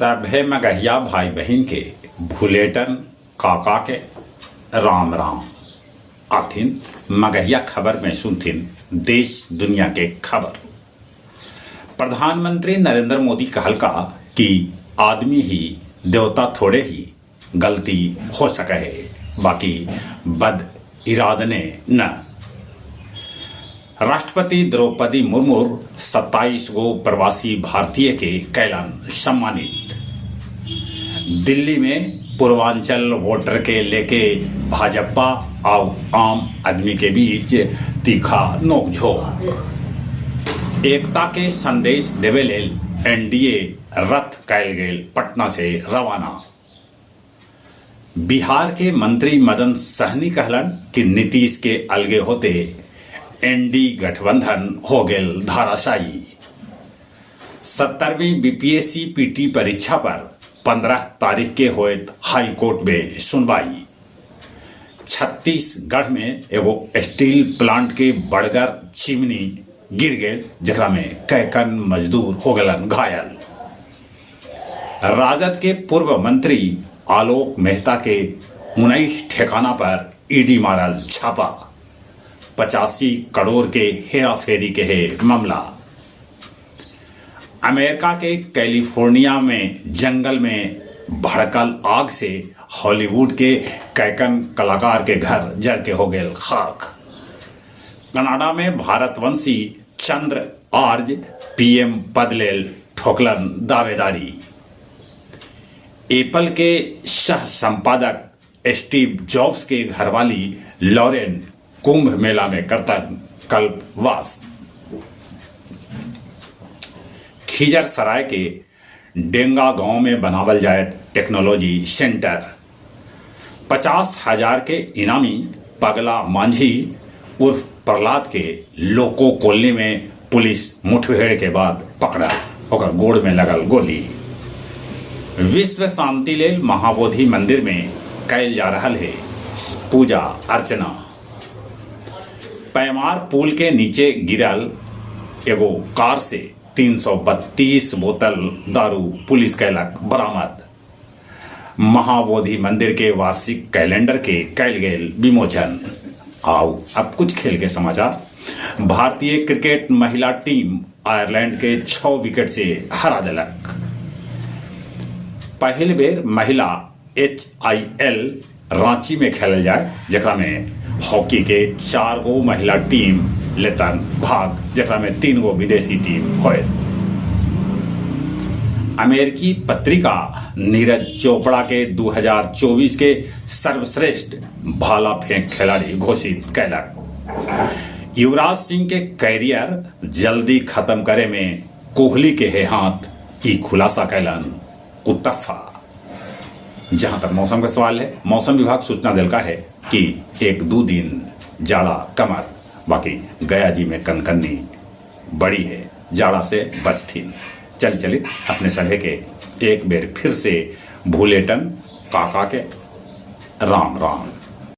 सभे मगहिया भाई बहन के भूलेटन काका के राम राम आथिन। मगहिया खबर में सुनथिन देश दुनिया के खबर। प्रधानमंत्री नरेंद्र मोदी कहल का कि आदमी ही देवता थोड़े ही गलती हो सके है, बाकी बद इरादने न। राष्ट्रपति द्रौपदी मुर्मू 27 गो प्रवासी भारतीय के कैलन सम्मानित। दिल्ली में पूर्वांचल वोटर के लेके भाजपा और आम आदमी के बीच तीखा नोकझोंक। एकता के संदेश देवे लेल एनडीए रथ कैल गेल पटना से रवाना। बिहार के मंत्री मदन सहनी कहलन कि नीतीश के अलगे होते एनडी गठबंधन हो गेल धाराशायी। 70वीं बीपीएससी पीटी परीक्षा पर 15 तारीख के होत हाई कोर्ट में सुनवाई। छत्तीसगढ़ में एगो स्टील प्लांट के बड़गर चिमनी गिर गए, जरा में कैकन मजदूर हो गलन घायल। राजद के पूर्व मंत्री आलोक मेहता के 19 ठिकाना पर ईडी मारल छापा। 85 करोड़ के हेरा फेरी के है मामला। अमेरिका के कैलिफोर्निया में जंगल में भड़कल आग से हॉलीवुड के कैकन कलाकार के घर जल के हो गए खाक। कनाडा में भारतवंशी चंद्र आर्य पीएम पद लेल ठोकलन दावेदारी। एप्पल के सह संपादक स्टीव जॉब्स के घरवाली लॉरेन कुंभ मेला में करतन कल्पवास। खिजरसराय के डेंगा गांव में बनावल जाए टेक्नोलॉजी सेंटर। 50,000 के इनामी पगला मांझी उर्फ प्रहलाद के लोको कॉलोनी में पुलिस मुठभेड़ के बाद पकड़ा, होकर गोड़ में लगल गोली। विश्व शांति लेल महाबोधि मंदिर में कैल जा रहा है पूजा अर्चना। पैमार पुल के नीचे गिरल एगो कार से 332 बोतल दारू पुलिस कैलक बरामद। महाबोधि मंदिर के वार्षिक कैलेंडर के कैल गेल विमोचन। आओ अब कुछ खेल के समाचार। भारतीय क्रिकेट महिला टीम आयरलैंड के 6 विकेट से हरा दिलक। पहल बेर महिला HIL रांची में खेलल जाए, जरा में हॉकी के 4 गो महिला टीम लेतन भाग, जरा में 3 गो विदेशी टीम होए। अमेरिकी पत्रिका नीरज चोपड़ा के 2024 के सर्वश्रेष्ठ भाला फेंक खिलाड़ी घोषित कैलक। युवराज सिंह के कैरियर जल्दी खत्म करे में कोहली के है हाथ, ई खुलासा कैलन उत्तफा। जहां तक मौसम का सवाल है, मौसम विभाग सूचना दिलका है कि 1-2 दिन जाड़ा कमर, बाकी गया जी में कनकन्नी बड़ी है, जाड़ा से बचथिन। चलित अपने सभे के एक बेर फिर से भूलेटन काका के राम राम।